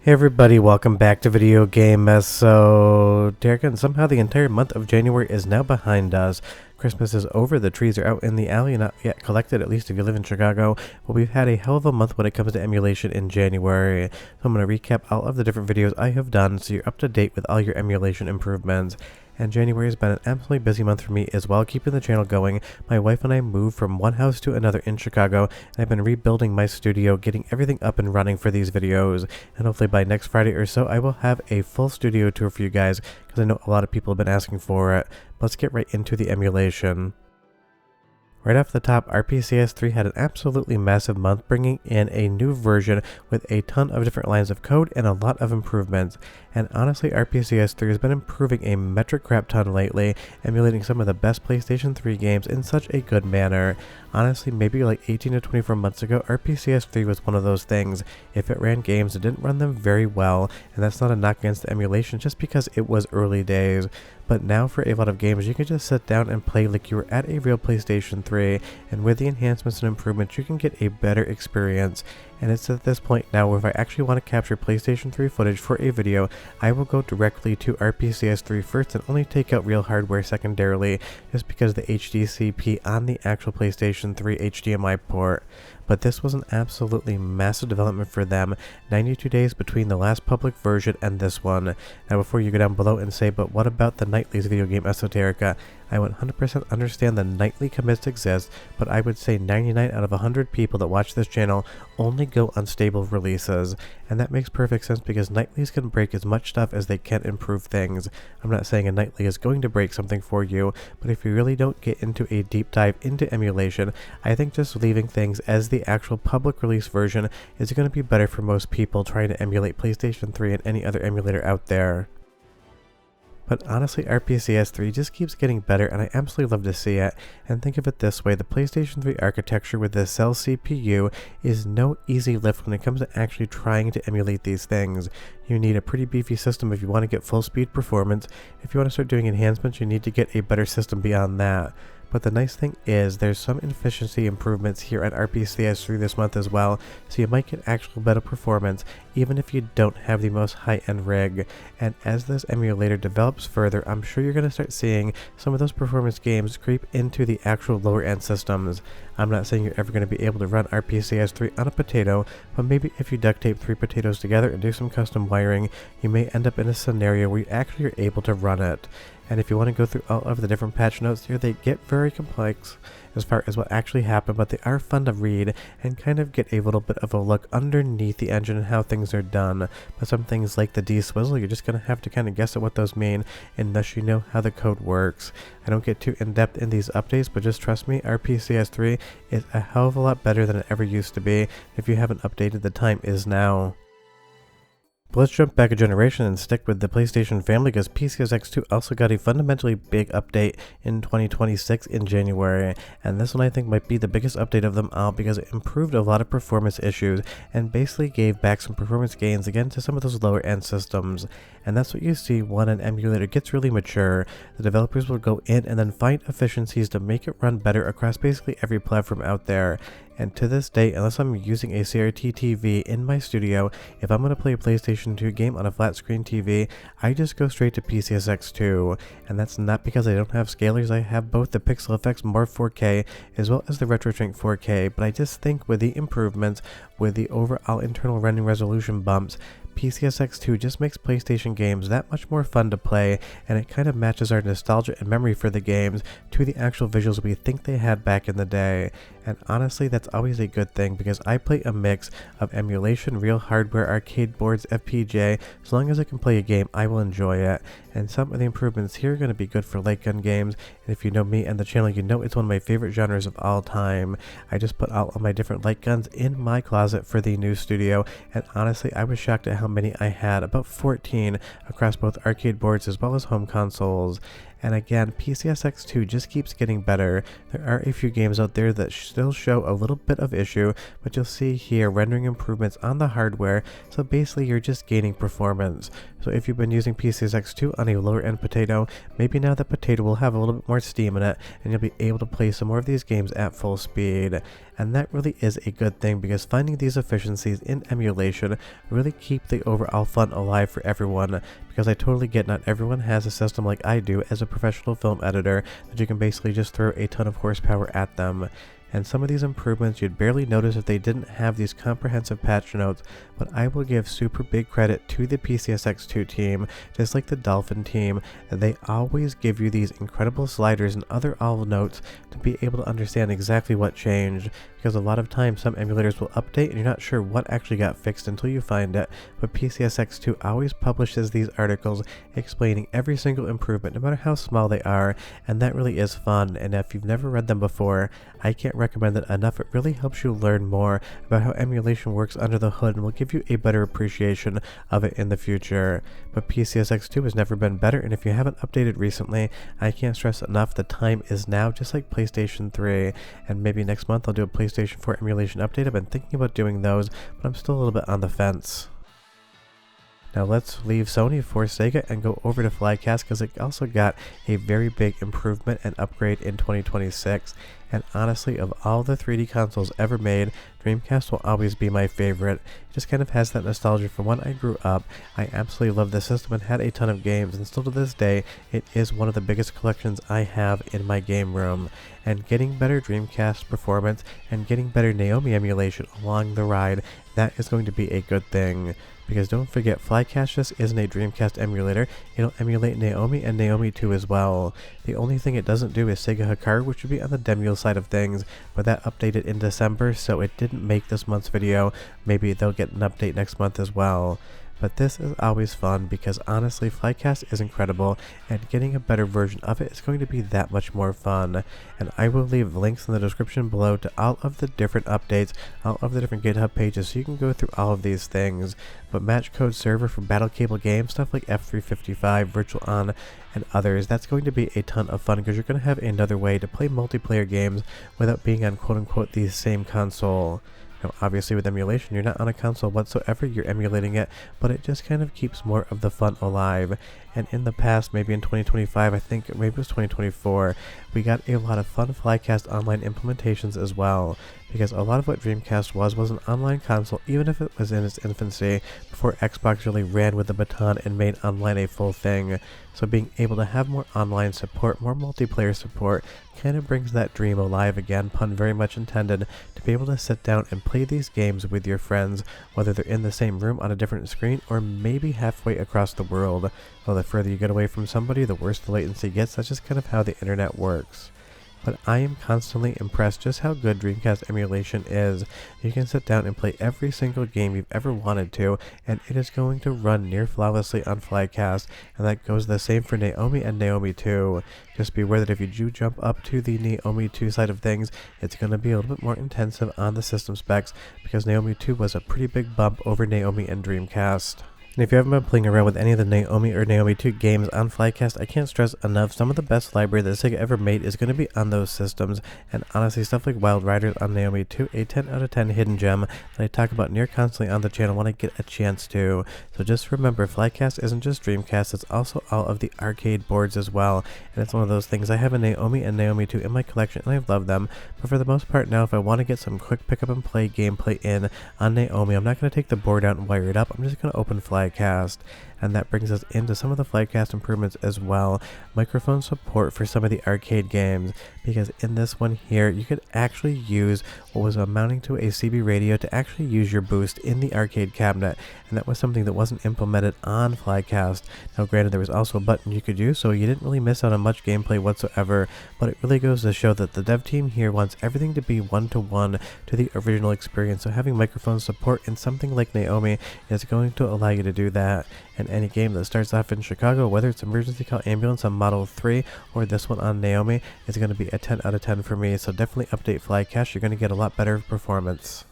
Hey everybody, welcome back to Video Game Mess. So, Derek, somehow the entire month of January is now behind us. Christmas is over, the trees are out in the alley, not yet collected, at least if you live in Chicago. But we've had a hell of a month when it comes to emulation in January. So I'm going to recap all of the different videos I have done so you're up to date with all your emulation improvements. And January has been an absolutely busy month for me as well, keeping the channel going. My wife and I moved from one house to another in Chicago, and I've been rebuilding my studio, getting everything up and running for these videos. And hopefully by next Friday or so, I will have a full studio tour for you guys, because I know a lot of people have been asking for it. Let's get right into the emulation. Right off the top, RPCS3 had an absolutely massive month, bringing in a new version with a ton of different lines of code and a lot of improvements. And honestly, RPCS3 has been improving a metric crap ton lately, emulating some of the best PlayStation 3 games in such a good manner. Honestly, maybe like 18 to 24 months ago, RPCS3 was one of those things. If it ran games, it didn't run them very well, and that's not a knock against the emulation just because it was early days. But now for a lot of games, you can just sit down and play like you were at a real PlayStation 3, and with the enhancements and improvements, you can get a better experience. And it's at this point now where if I actually want to capture PlayStation 3 footage for a video, I will go directly to RPCS3 first and only take out real hardware secondarily, just because of the HDCP on the actual PlayStation 3 HDMI port. But this was an absolutely massive development for them, 92 days between the last public version and this one. Now before you go down below and say, but what about the nightlies, Video Game Esoterica? I 100% understand the nightly commits exist, but I would say 99 out of 100 people that watch this channel only go on stable releases. And that makes perfect sense because nightlies can break as much stuff as they can improve things. I'm not saying a nightly is going to break something for you, but if you really don't get into a deep dive into emulation, I think just leaving things as the actual public release version is going to be better for most people trying to emulate PlayStation 3 and any other emulator out there. But honestly, RPCS3 just keeps getting better, and I absolutely love to see it. And think of it this way, the PlayStation 3 architecture with the Cell CPU is no easy lift when it comes to actually trying to emulate these things. You need a pretty beefy system if you want to get full speed performance. If you want to start doing enhancements, you need to get a better system beyond that. But the nice thing is there's some efficiency improvements here at RPCS3 this month as well, so you might get actual better performance even if you don't have the most high-end rig. And as this emulator develops further, I'm sure you're going to start seeing some of those performance games creep into the actual lower-end systems. I'm not saying you're ever going to be able to run RPCS3 on a potato, but maybe if you duct tape 3 potatoes together and do some custom wiring, you may end up in a scenario where you actually are able to run it. And if you want to go through all of the different patch notes here, they get very complex as far as what actually happened, but they are fun to read and kind of get a little bit of a look underneath the engine and how things are done. But some things like the D-swizzle, you're just going to have to kind of guess at what those mean unless you know how the code works. I don't get too in-depth in these updates, but just trust me, RPCS3 is a hell of a lot better than it ever used to be. If you haven't updated, the time is now. But let's jump back a generation and stick with the PlayStation family because PCSX2 also got a fundamentally big update in 2026 in January, and this one I think might be the biggest update of them all because it improved a lot of performance issues and basically gave back some performance gains again to some of those lower end systems. And that's what you see when an emulator gets really mature. The developers will go in and then find efficiencies to make it run better across basically every platform out there. And to this day, unless I'm using a CRT TV in my studio, if I'm going to play a PlayStation 2 game on a flat screen TV, I just go straight to PCSX2. And that's not because I don't have scalers, I have both the Pixel Effects Morph 4K as well as the RetroShrink 4K, but I just think with the improvements, with the overall internal rendering resolution bumps, PCSX2 just makes PlayStation games that much more fun to play, and it kind of matches our nostalgia and memory for the games to the actual visuals we think they had back in the day. And honestly, that's always a good thing because I play a mix of emulation, real hardware, arcade boards, FPGA. As long as I can play a game, I will enjoy it. And some of the improvements here are going to be good for light gun games. And if you know me and the channel, you know it's one of my favorite genres of all time. I just put all of my different light guns in my closet for the new studio, and honestly, I was shocked at how many I had, about 14 across both arcade boards as well as home consoles. And again, PCSX2 just keeps getting better. There are a few games out there that still show a little bit of issue, but you'll see here rendering improvements on the hardware, so basically you're just gaining performance. So if you've been using PCSX2 on a lower end potato, maybe now that potato will have a little bit more steam in it, and you'll be able to play some more of these games at full speed. And that really is a good thing, because finding these efficiencies in emulation really keep the overall fun alive for everyone, because I totally get not everyone has a system like I do as a professional film editor that you can basically just throw a ton of horsepower at them. And some of these improvements you'd barely notice if they didn't have these comprehensive patch notes, but I will give super big credit to the PCSX2 team, just like the Dolphin team, that they always give you these incredible sliders and other all notes to be able to understand exactly what changed, because a lot of times some emulators will update and you're not sure what actually got fixed until you find it, but PCSX2 always publishes these articles explaining every single improvement, no matter how small they are, and that really is fun. And if you've never read them before, I can't recommend it enough. It really helps you learn more about how emulation works under the hood and will give you a better appreciation of it in the future. But PCSX2 has never been better, and if you haven't updated recently, I can't stress enough, the time is now, just like PlayStation 3, and maybe next month I'll do a PlayStation 4 emulation update. I've been thinking about doing those, but I'm still a little bit on the fence. Now let's leave Sony for Sega and go over to Flycast, because it also got a very big improvement and upgrade in 2026. And honestly, of all the 3D consoles ever made, Dreamcast will always be my favorite. It just kind of has that nostalgia from when I grew up. I absolutely love the system and had a ton of games, and still to this day, it is one of the biggest collections I have in my game room. And getting better Dreamcast performance and getting better NAOMI emulation along the ride, that is going to be a good thing. Because don't forget, Flycast just isn't a Dreamcast emulator, it'll emulate NAOMI and NAOMI 2 as well. The only thing it doesn't do is Sega Hikaru, which would be on the Demule side of things, but that updated in December, so it didn't make this month's video. Maybe they'll get an update next month as well. But this is always fun, because honestly, Flycast is incredible, and getting a better version of it is going to be that much more fun. And I will leave links in the description below to all of the different updates, all of the different GitHub pages, so you can go through all of these things. But Match Code Server for Battle Cable games, stuff like F355, Virtual On, and others, that's going to be a ton of fun, because you're going to have another way to play multiplayer games without being on quote-unquote the same console. Now, obviously with emulation, you're not on a console whatsoever, you're emulating it, but it just kind of keeps more of the fun alive. And in the past, maybe in 2025, I think maybe it was 2024, we got a lot of fun Flycast online implementations as well, because a lot of what Dreamcast was an online console, even if it was in its infancy, before Xbox really ran with the baton and made online a full thing. So being able to have more online support, more multiplayer support, kind of brings that dream alive again, pun very much intended, to be able to sit down and play these games with your friends, whether they're in the same room on a different screen, or maybe halfway across the world. Well, the further you get away from somebody, the worse the latency gets. That's just kind of how the internet works. But I am constantly impressed just how good Dreamcast emulation is. You can sit down and play every single game you've ever wanted to, and it is going to run near flawlessly on Flycast, and that goes the same for NAOMI and NAOMI 2. Just be aware that if you do jump up to the NAOMI 2 side of things, it's going to be a little bit more intensive on the system specs, because NAOMI 2 was a pretty big bump over NAOMI and Dreamcast. And if you haven't been playing around with any of the NAOMI or NAOMI 2 games on Flycast, I can't stress enough, some of the best library that Sega ever made is going to be on those systems. And honestly, stuff like Wild Riders on NAOMI 2, a 10 out of 10 hidden gem that I talk about near constantly on the channel when I get a chance to. So just remember, Flycast isn't just Dreamcast, it's also all of the arcade boards as well. And it's one of those things, I have a NAOMI and NAOMI 2 in my collection, and I love them. But for the most part now, if I want to get some quick pick up and play gameplay in on NAOMI, I'm not going to take the board out and wire it up, I'm just going to open Flycast. And that brings us into some of the Flycast improvements as well. Microphone support for some of the arcade games, because in this one here, you could actually use what was amounting to a CB radio to actually use your boost in the arcade cabinet, and that was something that wasn't implemented on Flycast. Now granted, there was also a button you could use, so you didn't really miss out on much gameplay whatsoever, but it really goes to show that the dev team here wants everything to be one-to-one to the original experience, so having microphone support in something like NAOMI is going to allow you to do that. And any game that starts off in Chicago, whether it's Emergency Call Ambulance on Model 3 or this one on NAOMI, is going to be a 10 out of 10 for me, so definitely update Flycast, you're going to get a lot better performance.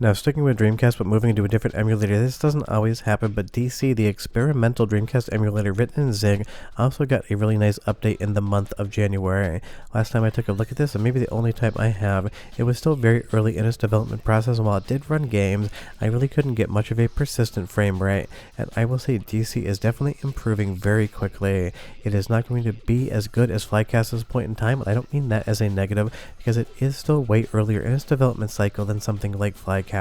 Now, sticking with Dreamcast but moving into a different emulator, this doesn't always happen, but DC, the experimental Dreamcast emulator written in Zing, also got a really nice update in the month of January. Last time I took a look at this, and maybe the only time I have, it was still very early in its development process, and while it did run games, I really couldn't get much of a persistent frame rate, and I will say DC is definitely improving very quickly. It is not going to be as good as Flycast at this point in time, and I don't mean that as a negative, because it is still way earlier in its development cycle than something like Flycast.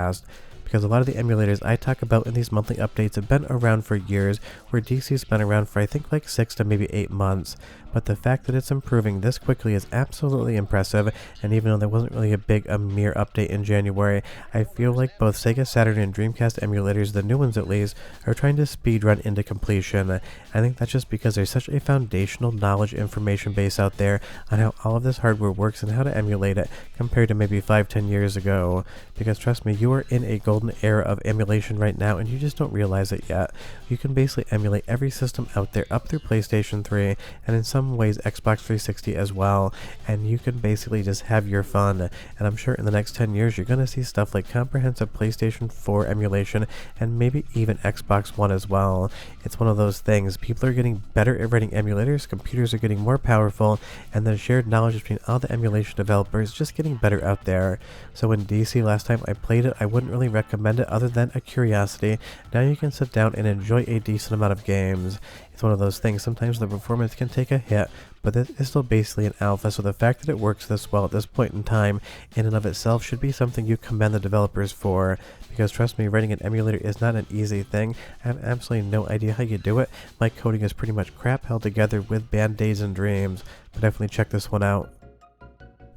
Because a lot of the emulators I talk about in these monthly updates have been around for years, where DC's been around for I think like 6 to maybe 8 months. But the fact that it's improving this quickly is absolutely impressive, and even though there wasn't really a mere update in January, I feel like both Sega Saturn and Dreamcast emulators, the new ones at least, are trying to speedrun into completion. I think that's just because there's such a foundational knowledge information base out there on how all of this hardware works and how to emulate it compared to maybe 5-10 years ago. Because trust me, you are in a golden era of emulation right now and you just don't realize it yet. You can basically emulate every system out there up through PlayStation 3 and in some ways Xbox 360 as well, and you can basically just have your fun. And I'm sure in the next 10 years you're going to see stuff like comprehensive PlayStation 4 emulation and maybe even Xbox One as well. It's one of those things. People are getting better at writing emulators, computers are getting more powerful, and the shared knowledge between all the emulation developers is just getting better out there. So in DC last time I played it, I wouldn't really recommend it other than a curiosity. Now you can sit down and enjoy a decent amount of games. It's one of those things, sometimes the performance can take a hit, but this is still basically an alpha, so the fact that it works this well at this point in time in and of itself should be something you commend the developers for, because trust me, writing an emulator is not an easy thing. I have absolutely no idea how you do it. My coding is pretty much crap held together with band-aids and dreams, but definitely check this one out.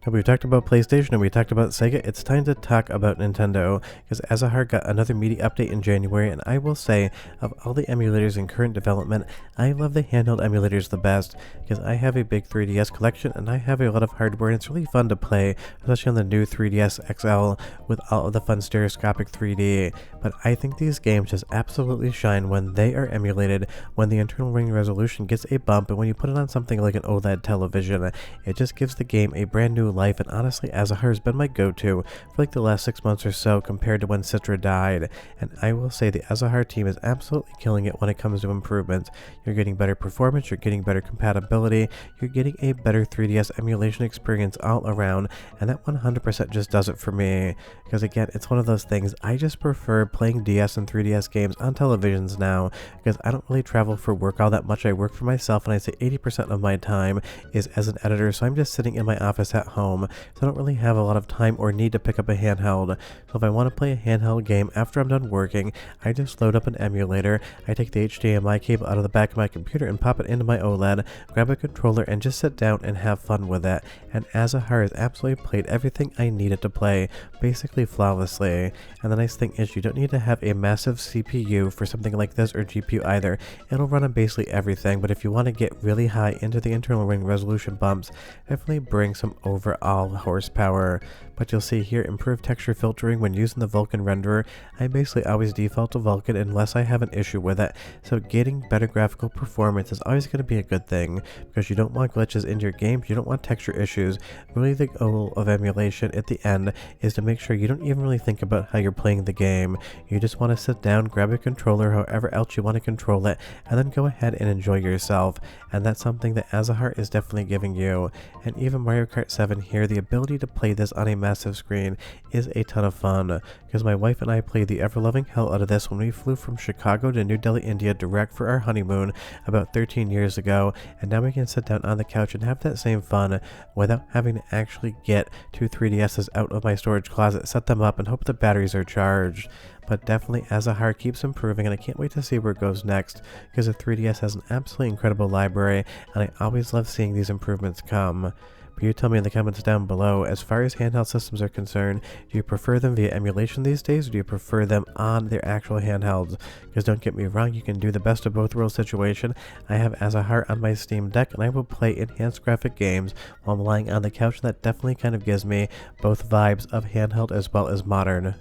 Now we talked about PlayStation and we talked about Sega, it's time to talk about Nintendo, because Azahar got another meaty update in January, and I will say, of all the emulators in current development, I love the handheld emulators the best, because I have a big 3DS collection and I have a lot of hardware and it's really fun to play, especially on the new 3DS XL with all of the fun stereoscopic 3D, but I think these games just absolutely shine when they are emulated, when the internal ring resolution gets a bump, and when you put it on something like an OLED television, it just gives the game a brand new life. And honestly, Azahar has been my go-to for like the last 6 months or so compared to when Citra died, and I will say the Azahar team is absolutely killing it when it comes to improvements. You're getting better performance, you're getting better compatibility, you're getting a better 3DS emulation experience all around, and that 100% just does it for me, because again, it's one of those things, I just prefer playing DS and 3DS games on televisions now, because I don't really travel for work all that much. I work for myself, and I'd say 80% of my time is as an editor, so I'm just sitting in my office at home, so I don't really have a lot of time or need to pick up a handheld. So if I want to play a handheld game after I'm done working, I just load up an emulator, I take the HDMI cable out of the back of my computer and pop it into my OLED, grab a controller and just sit down and have fun with it. And Azahar has absolutely played everything I needed to play, basically flawlessly. And the nice thing is you don't need to have a massive CPU for something like this, or GPU either. It'll run on basically everything, but if you want to get really high into the internal ring resolution bumps, definitely bring some overall horsepower. But you'll see here, improved texture filtering when using the Vulkan renderer. I basically always default to Vulkan unless I have an issue with it, so getting better graphical performance is always going to be a good thing, because you don't want glitches in your games, you don't want texture issues. Really the goal of emulation at the end is to make sure you don't even really think about how you're playing the game. You just want to sit down, grab a controller, however else you want to control it, and then go ahead and enjoy yourself. And that's something that Azahar is definitely giving you. And even Mario Kart 7 here, the ability to play this on a massive screen is a ton of fun, because my wife and I played the ever-loving hell out of this when we flew from Chicago to New Delhi, India direct for our honeymoon about 13 years ago, and now we can sit down on the couch and have that same fun without having to actually get 2 3DSs out of my storage closet, set them up, and hope the batteries are charged. But definitely Azahar keeps improving, and I can't wait to see where it goes next, because the 3DS has an absolutely incredible library, and I always love seeing these improvements come. But you tell me in the comments down below, as far as handheld systems are concerned, do you prefer them via emulation these days, or do you prefer them on their actual handhelds? Because don't get me wrong, you can do the best of both worlds situation. I have Azahar on my Steam Deck, and I will play enhanced graphic games while I'm lying on the couch, and that definitely kind of gives me both vibes of handheld as well as modern.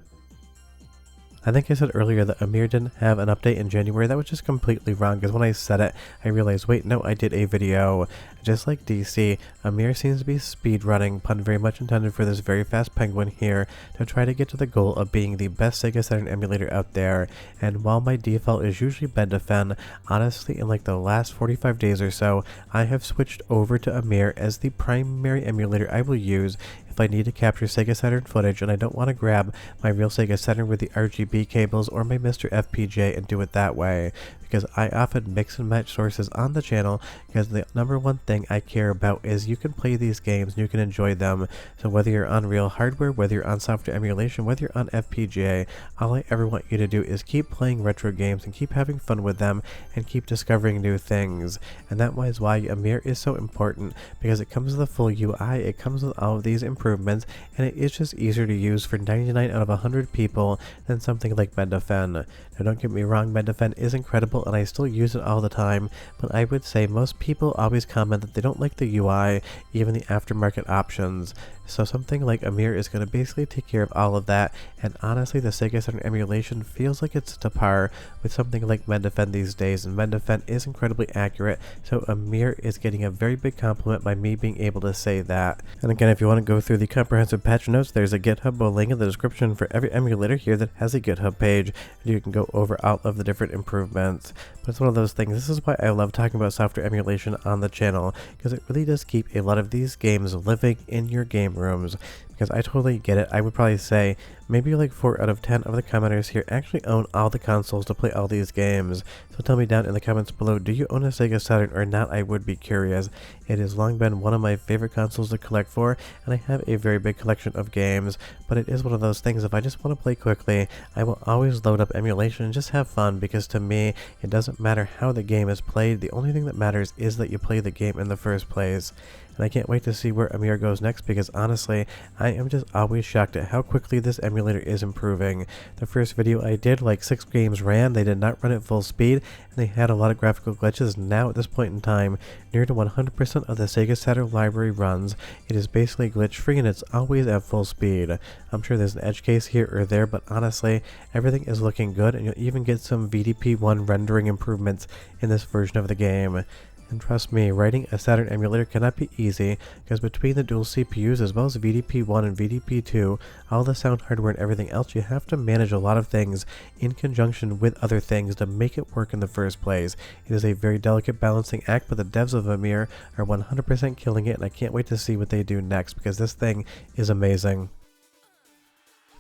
I think I said earlier that Amir didn't have an update in January. That was just completely wrong, because when I said it, I realized, wait, no, I did a video. Just like DC, Amir seems to be speedrunning, pun very much intended for this very fast penguin here, to try to get to the goal of being the best Sega Saturn emulator out there. And while my default is usually Bendefen, honestly, in like the last 45 days or so, I have switched over to Amir as the primary emulator I will use if I need to capture Sega Saturn footage and I don't want to grab my real Sega Saturn with the RGB cables or my Mr. FPJ and do it that way, because I often mix and match sources on the channel, because the number one thing I care about is you can play these games and you can enjoy them. So whether you're on real hardware, whether you're on software emulation, whether you're on FPGA, all I ever want you to do is keep playing retro games and keep having fun with them and keep discovering new things. And that is why Amir is so important, because it comes with a full UI, it comes with all of these improvements, and it is just easier to use for 99 out of 100 people than something like Bendefen. Now don't get me wrong, Bendefen is incredible and I still use it all the time, but I would say most people always comment that they don't like the UI, even the aftermarket options. So something like Amir is going to basically take care of all of that, and honestly the Sega Saturn emulation feels like it's to par with something like Bendefen these days, and Bendefen is incredibly accurate, so Amir is getting a very big compliment by me being able to say that. And again, if you want to go through the comprehensive patch notes, there's a GitHub link in the description for every emulator here that has a GitHub page, and you can go over all of the different improvements. But it's one of those things, this is why I love talking about software emulation on the channel, because it really does keep a lot of these games living in your game rooms. Because I totally get it. I would probably say maybe like 4 out of 10 of the commenters here actually own all the consoles to play all these games. So tell me down in the comments below, do you own a Sega Saturn or not? I would be curious. It has long been one of my favorite consoles to collect for, and I have a very big collection of games, but it is one of those things, if I just want to play quickly, I will always load up emulation and just have fun, because to me, it doesn't matter how the game is played, the only thing that matters is that you play the game in the first place. And I can't wait to see where Amir goes next, because honestly, I am just always shocked at how quickly this emulator is improving. The first video I did, like 6 games ran, they did not run at full speed, and they had a lot of graphical glitches. Now at this point in time, near to 100% of the Sega Saturn library runs. It is basically glitch free and it's always at full speed. I'm sure there's an edge case here or there, but honestly, everything is looking good, and you'll even get some VDP1 rendering improvements in this version of the game. And trust me, writing a Saturn emulator cannot be easy, because between the dual CPUs as well as VDP1 and VDP2, all the sound hardware and everything else, you have to manage a lot of things in conjunction with other things to make it work in the first place. It is a very delicate balancing act, but the devs of Amir are 100% killing it, and I can't wait to see what they do next, because this thing is amazing.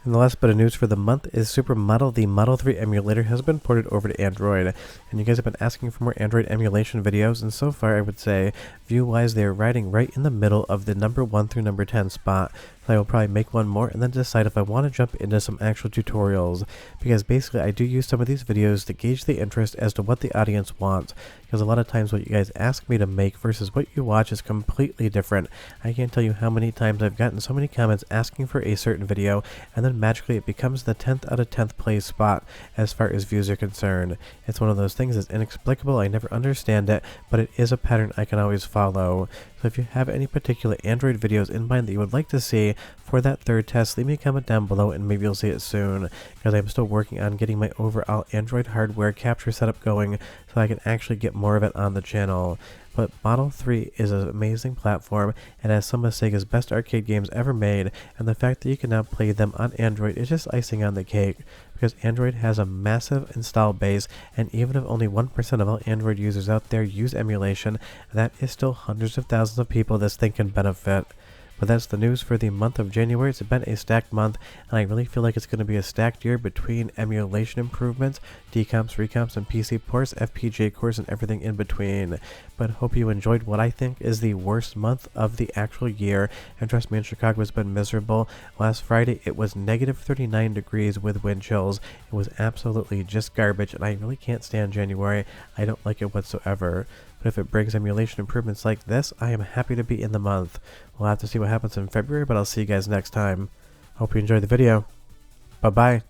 And the last bit of news for the month is Super Model. The Model 3 emulator has been ported over to Android, and you guys have been asking for more Android emulation videos, and so far I would say, view-wise, they are riding right in the middle of the number 1 through number 10 spot. So I will probably make one more and then decide if I want to jump into some actual tutorials, because basically I do use some of these videos to gauge the interest as to what the audience wants, because a lot of times what you guys ask me to make versus what you watch is completely different. I can't tell you how many times I've gotten so many comments asking for a certain video, and then magically it becomes the 10th out of 10th place spot as far as views are concerned. It's one of those things that's inexplicable, I never understand it, but it is a pattern I can always follow. So if you have any particular Android videos in mind that you would like to see for that third test, leave me a comment down below and maybe you'll see it soon, because I'm still working on getting my overall Android hardware capture setup going so I can actually get more of it on the channel. But Model 3 is an amazing platform and has some of Sega's best arcade games ever made, and the fact that you can now play them on Android is just icing on the cake, because Android has a massive install base, and even if only 1% of all Android users out there use emulation, that is still hundreds of thousands of people this thing can benefit. But that's the news for the month of January. It's been a stacked month, and I really feel like it's going to be a stacked year between emulation improvements, decomps, recomps, and PC ports, FPGA cores, and everything in between. But hope you enjoyed what I think is the worst month of the actual year, and trust me, in Chicago it's been miserable. Last Friday it was negative 39 degrees with wind chills. It was absolutely just garbage, and I really can't stand January. I don't like it whatsoever. But if it brings emulation improvements like this, I am happy to be in the month. We'll have to see what happens in February, but I'll see you guys next time. Hope you enjoyed the video. Bye-bye.